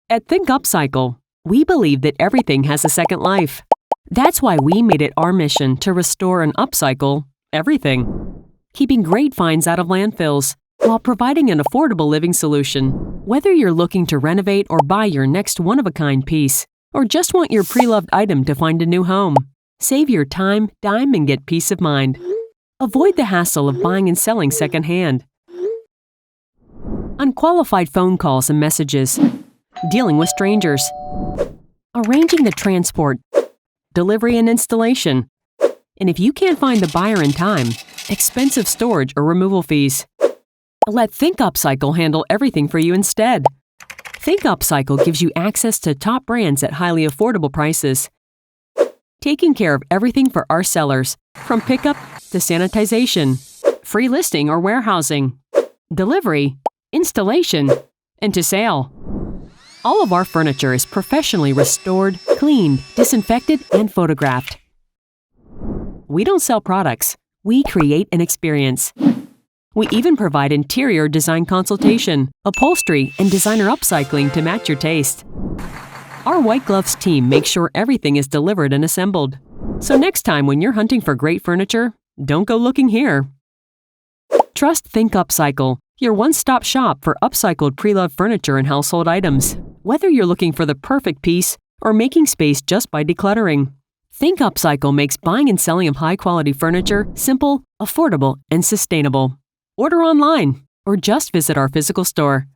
At Think Upcycle, we believe that everything has a second life. That's why we made it our mission to restore and upcycle everything, keeping great finds out of landfills while providing an affordable living solution. Whether you're looking to renovate or buy your next one-of-a-kind piece, or just want your pre-loved item to find a new home, save your time, dime, and get peace of mind. Avoid the hassle of buying and selling secondhand. Unqualified phone calls and messages, dealing with strangers, arranging the transport, delivery and installation. And if you can't find the buyer in time, expensive storage or removal fees. Let Think Upcycle handle everything for you instead. Think Upcycle gives you access to top brands at highly affordable prices, taking care of everything for our sellers, from pickup to sanitization, free listing or warehousing, delivery, installation, and to sale. All of our furniture is professionally restored, cleaned, disinfected, and photographed. We don't sell products. We create an experience. We even provide interior design consultation, upholstery, and designer upcycling to match your taste. Our white gloves team makes sure everything is delivered and assembled. So next time when you're hunting for great furniture, don't go looking here. Trust Think Upcycle, your one-stop shop for upcycled pre-loved furniture and household items. Whether you're looking for the perfect piece or making space just by decluttering, Think Upcycle makes buying and selling of high-quality furniture simple, affordable, and sustainable. Order online or just visit our physical store.